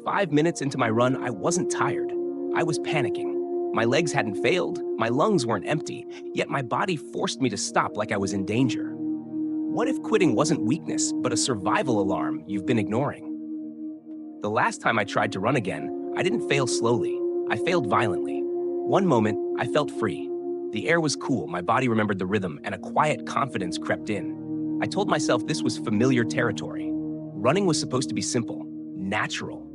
5 minutes into my run, I wasn't tired. I was panicking. My legs hadn't failed, my lungs weren't empty, yet my body forced me to stop like I was in danger. What if quitting wasn't weakness, but a survival alarm you've been ignoring? The last time I tried to run again, I didn't fail slowly. I failed violently. One moment, I felt free. The air was cool, my body remembered the rhythm, and a quiet confidence crept in. I told myself this was familiar territory. Running was supposed to be simple, natural.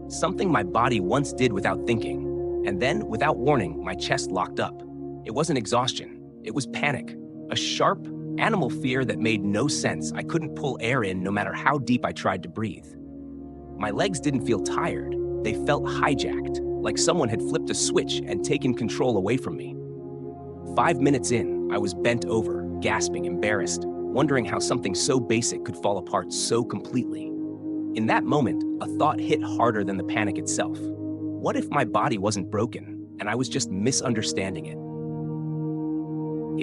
Something my body once did without thinking. And then, without warning, my chest locked up. It wasn't exhaustion. It was panic. A sharp, animal fear that made no sense. I couldn't pull air in no matter how deep I tried to breathe. My legs didn't feel tired. They felt hijacked, like someone had flipped a switch and taken control away from me. 5 minutes in, I was bent over, gasping, embarrassed, wondering how something so basic could fall apart so completely. In that moment, a thought hit harder than the panic itself. What if my body wasn't broken, and I was just misunderstanding it?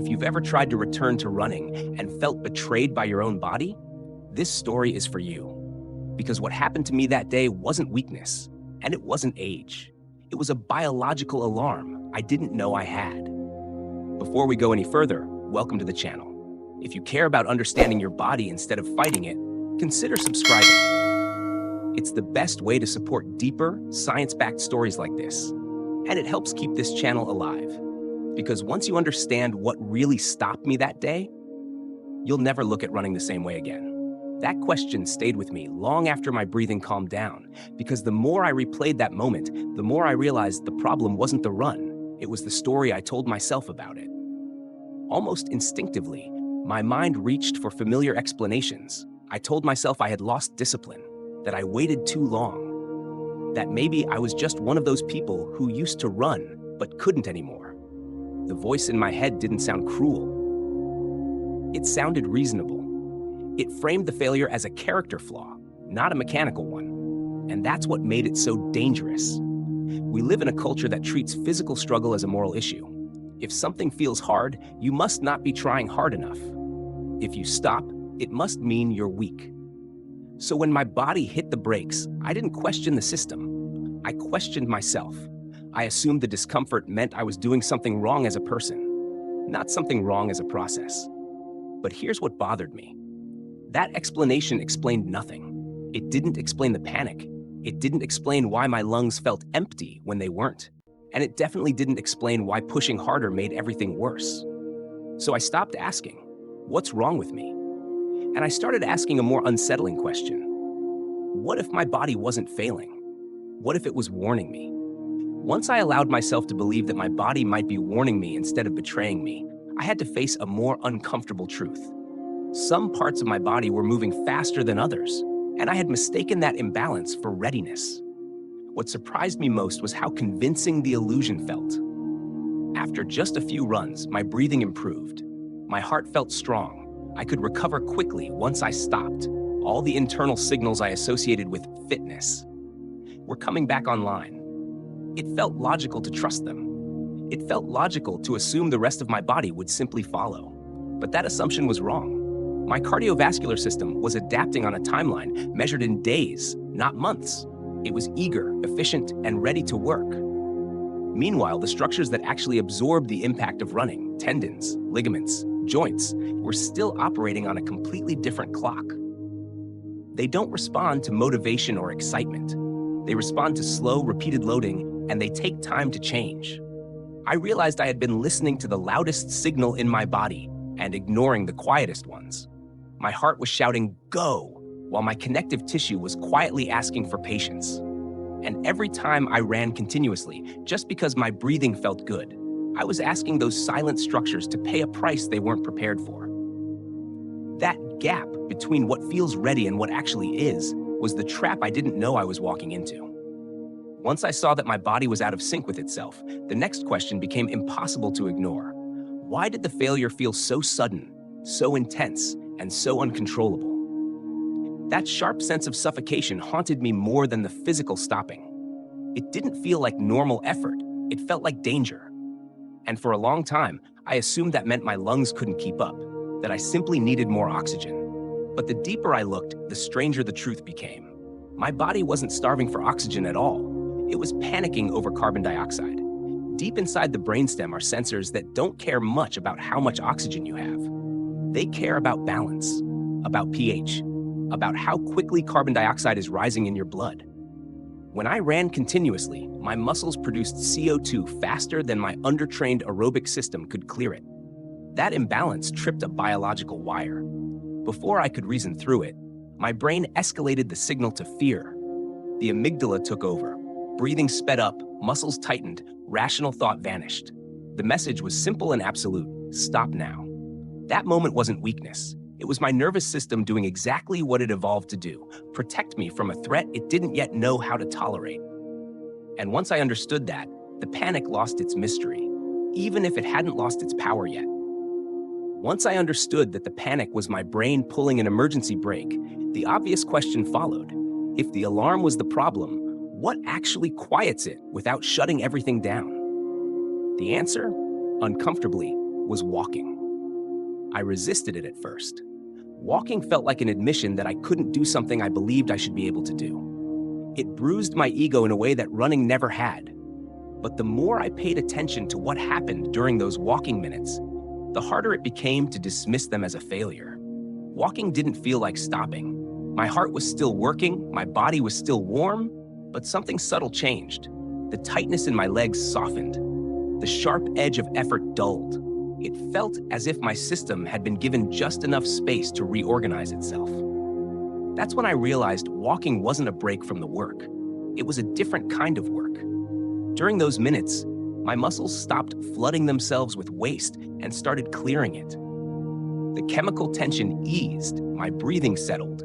If you've ever tried to return to running and felt betrayed by your own body, this story is for you. Because what happened to me that day wasn't weakness, and it wasn't age. It was a biological alarm I didn't know I had. Before we go any further, welcome to the channel. If you care about understanding your body instead of fighting it, consider subscribing. It's the best way to support deeper, science-backed stories like this, and it helps keep this channel alive. Because once you understand what really stopped me that day, you'll never look at running the same way again. That question stayed with me long after my breathing calmed down, because the more I replayed that moment, the more I realized the problem wasn't the run, it was the story I told myself about it. Almost instinctively, my mind reached for familiar explanations. I told myself I had lost discipline, that I waited too long, that maybe I was just one of those people who used to run but couldn't anymore. The voice in my head didn't sound cruel. It sounded reasonable. It framed the failure as a character flaw, not a mechanical one. And that's what made it so dangerous. We live in a culture that treats physical struggle as a moral issue. If something feels hard, you must not be trying hard enough. If you stop, it must mean you're weak. So when my body hit the brakes, I didn't question the system. I questioned myself. I assumed the discomfort meant I was doing something wrong as a person, not something wrong as a process. But here's what bothered me. That explanation explained nothing. It didn't explain the panic. It didn't explain why my lungs felt empty when they weren't. And it definitely didn't explain why pushing harder made everything worse. So I stopped asking, what's wrong with me? And I started asking a more unsettling question. What if my body wasn't failing? What if it was warning me? Once I allowed myself to believe that my body might be warning me instead of betraying me, I had to face a more uncomfortable truth. Some parts of my body were moving faster than others, and I had mistaken that imbalance for readiness. What surprised me most was how convincing the illusion felt. After just a few runs, my breathing improved. My heart felt strong. I could recover quickly once I stopped. All the internal signals I associated with fitness were coming back online. It felt logical to trust them. It felt logical to assume the rest of my body would simply follow. But that assumption was wrong. My cardiovascular system was adapting on a timeline measured in days, not months. It was eager, efficient, and ready to work. Meanwhile, the structures that actually absorbed the impact of running, tendons, ligaments, joints, were still operating on a completely different clock. They don't respond to motivation or excitement. They respond to slow, repeated loading, and they take time to change. I realized I had been listening to the loudest signal in my body and ignoring the quietest ones. My heart was shouting, "Go!" while my connective tissue was quietly asking for patience. And every time I ran continuously, just because my breathing felt good, I was asking those silent structures to pay a price they weren't prepared for. That gap between what feels ready and what actually is was the trap I didn't know I was walking into. Once I saw that my body was out of sync with itself, the next question became impossible to ignore. Why did the failure feel so sudden, so intense, and so uncontrollable? That sharp sense of suffocation haunted me more than the physical stopping. It didn't feel like normal effort. It felt like danger. And for a long time, I assumed that meant my lungs couldn't keep up, that I simply needed more oxygen. But the deeper I looked, the stranger the truth became. My body wasn't starving for oxygen at all. It was panicking over carbon dioxide. Deep inside the brainstem are sensors that don't care much about how much oxygen you have. They care about balance, about pH, about how quickly carbon dioxide is rising in your blood. When I ran continuously, my muscles produced CO2 faster than my undertrained aerobic system could clear it. That imbalance tripped a biological wire. Before I could reason through it, my brain escalated the signal to fear. The amygdala took over. Breathing sped up, muscles tightened, rational thought vanished. The message was simple and absolute: stop now. That moment wasn't weakness. It was my nervous system doing exactly what it evolved to do: protect me from a threat it didn't yet know how to tolerate. And once I understood that, the panic lost its mystery, even if it hadn't lost its power yet. Once I understood that the panic was my brain pulling an emergency brake, the obvious question followed. If the alarm was the problem, what actually quiets it without shutting everything down? The answer, uncomfortably, was walking. I resisted it at first. Walking felt like an admission that I couldn't do something I believed I should be able to do. It bruised my ego in a way that running never had. But the more I paid attention to what happened during those walking minutes, the harder it became to dismiss them as a failure. Walking didn't feel like stopping. My heart was still working, my body was still warm, but something subtle changed. The tightness in my legs softened. The sharp edge of effort dulled. It felt as if my system had been given just enough space to reorganize itself. That's when I realized walking wasn't a break from the work. It was a different kind of work. During those minutes, my muscles stopped flooding themselves with waste and started clearing it. The chemical tension eased, my breathing settled,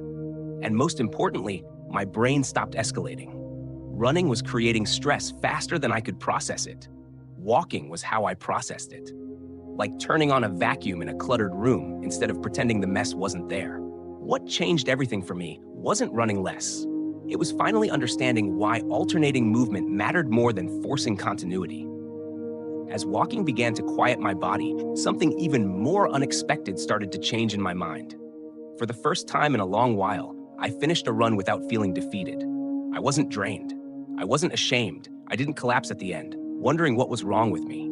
and most importantly, my brain stopped escalating. Running was creating stress faster than I could process it. Walking was how I processed it. Like turning on a vacuum in a cluttered room instead of pretending the mess wasn't there. What changed everything for me wasn't running less. It was finally understanding why alternating movement mattered more than forcing continuity. As walking began to quiet my body, something even more unexpected started to change in my mind. For the first time in a long while, I finished a run without feeling defeated. I wasn't drained. I wasn't ashamed. I didn't collapse at the end, wondering what was wrong with me.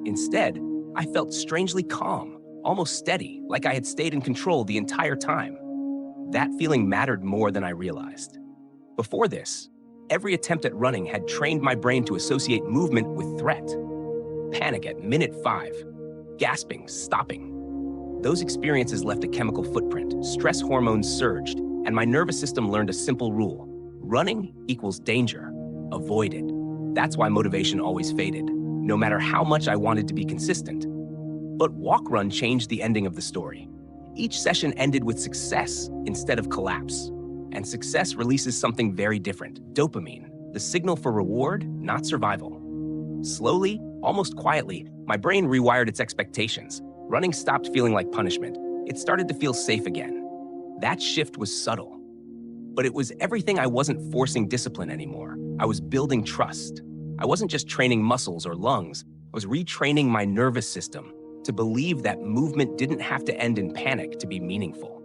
Instead, I felt strangely calm, almost steady, like I had stayed in control the entire time. That feeling mattered more than I realized. Before this, every attempt at running had trained my brain to associate movement with threat. Panic at minute 5, gasping, stopping. Those experiences left a chemical footprint, stress hormones surged, and my nervous system learned a simple rule: running equals danger. Avoid it. That's why motivation always faded, no matter how much I wanted to be consistent. But walk run changed the ending of the story. Each session ended with success instead of collapse. And success releases something very different: dopamine, the signal for reward, not survival. Slowly, almost quietly, my brain rewired its expectations. Running stopped feeling like punishment. It started to feel safe again. That shift was subtle. But it was everything. I wasn't forcing discipline anymore. I was building trust. I wasn't just training muscles or lungs. I was retraining my nervous system to believe that movement didn't have to end in panic to be meaningful.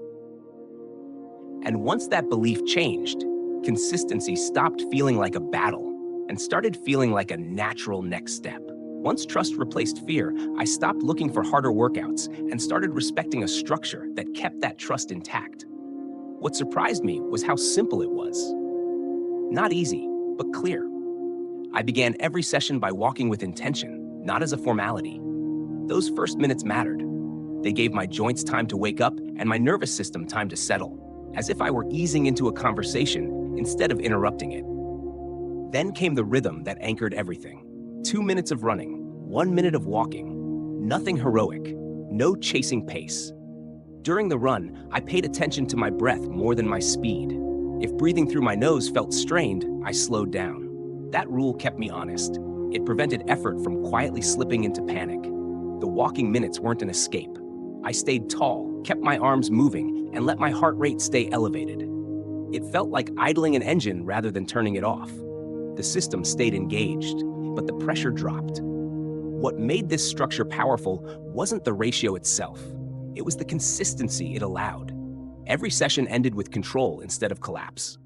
And once that belief changed, consistency stopped feeling like a battle and started feeling like a natural next step. Once trust replaced fear, I stopped looking for harder workouts and started respecting a structure that kept that trust intact. What surprised me was how simple it was. Not easy, but clear. I began every session by walking with intention, not as a formality. Those first minutes mattered. They gave my joints time to wake up and my nervous system time to settle, as if I were easing into a conversation instead of interrupting it. Then came the rhythm that anchored everything. 2 minutes of running, 1 minute of walking. Nothing heroic, no chasing pace. During the run, I paid attention to my breath more than my speed. If breathing through my nose felt strained, I slowed down. That rule kept me honest. It prevented effort from quietly slipping into panic. The walking minutes weren't an escape. I stayed tall, kept my arms moving, and let my heart rate stay elevated. It felt like idling an engine rather than turning it off. The system stayed engaged, but the pressure dropped. What made this structure powerful wasn't the ratio itself. It was the consistency it allowed. Every session ended with control instead of collapse.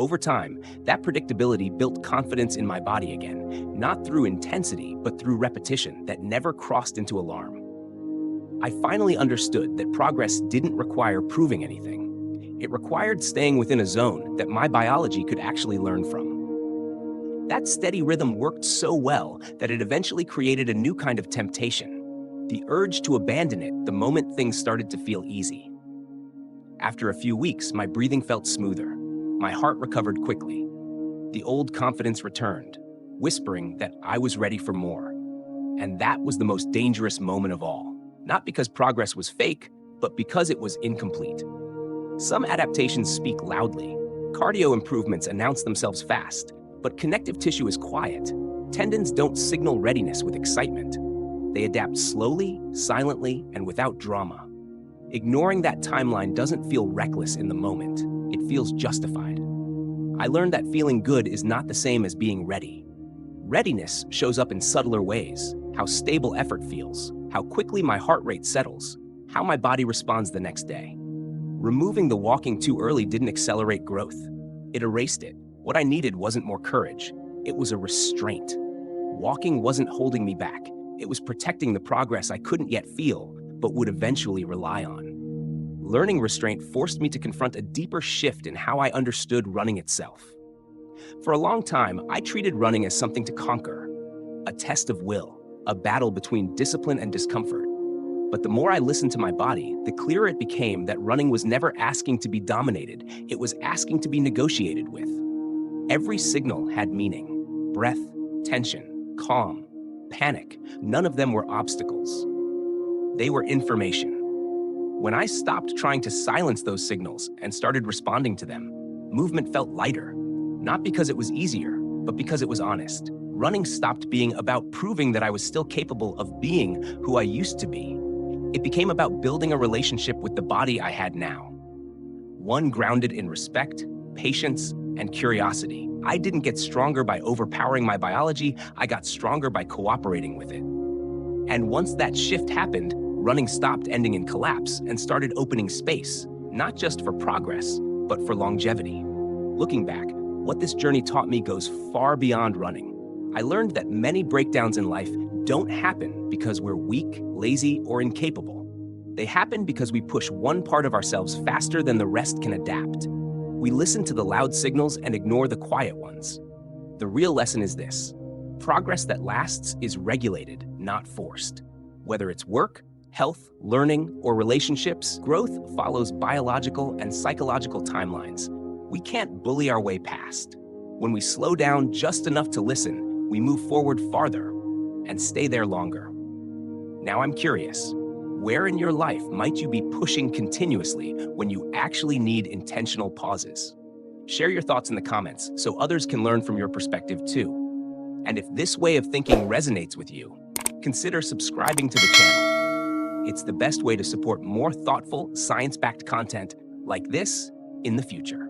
Over time, that predictability built confidence in my body again, not through intensity, but through repetition that never crossed into alarm. I finally understood that progress didn't require proving anything. It required staying within a zone that my biology could actually learn from. That steady rhythm worked so well that it eventually created a new kind of temptation, the urge to abandon it the moment things started to feel easy. After a few weeks, my breathing felt smoother. My heart recovered quickly. The old confidence returned, whispering that I was ready for more. And that was the most dangerous moment of all. Not because progress was fake, but because it was incomplete. Some adaptations speak loudly. Cardio improvements announce themselves fast, but connective tissue is quiet. Tendons don't signal readiness with excitement. They adapt slowly, silently, and without drama. Ignoring that timeline doesn't feel reckless in the moment. It feels justified. I learned that feeling good is not the same as being ready. Readiness shows up in subtler ways: how stable effort feels, how quickly my heart rate settles, how my body responds the next day. Removing the walking too early didn't accelerate growth. It erased it. What I needed wasn't more courage. It was a restraint. Walking wasn't holding me back. It was protecting the progress I couldn't yet feel, but would eventually rely on. Learning restraint forced me to confront a deeper shift in how I understood running itself. For a long time, I treated running as something to conquer, a test of will, a battle between discipline and discomfort. But the more I listened to my body, the clearer it became that running was never asking to be dominated, it was asking to be negotiated with. Every signal had meaning: breath, tension, calm, panic. None of them were obstacles. They were information. When I stopped trying to silence those signals and started responding to them, movement felt lighter. Not because it was easier, but because it was honest. Running stopped being about proving that I was still capable of being who I used to be. It became about building a relationship with the body I had now. One grounded in respect, patience, and curiosity. I didn't get stronger by overpowering my biology, I got stronger by cooperating with it. And once that shift happened, running stopped ending in collapse and started opening space, not just for progress, but for longevity. Looking back, what this journey taught me goes far beyond running. I learned that many breakdowns in life don't happen because we're weak, lazy, or incapable. They happen because we push one part of ourselves faster than the rest can adapt. We listen to the loud signals and ignore the quiet ones. The real lesson is this: progress that lasts is regulated, not forced. Whether it's work, health, learning, or relationships, growth follows biological and psychological timelines we can't bully our way past. When we slow down just enough to listen, we move forward farther and stay there longer. Now I'm curious, where in your life might you be pushing continuously when you actually need intentional pauses? Share your thoughts in the comments so others can learn from your perspective too. And if this way of thinking resonates with you, consider subscribing to the channel. It's the best way to support more thoughtful, science-backed content like this in the future.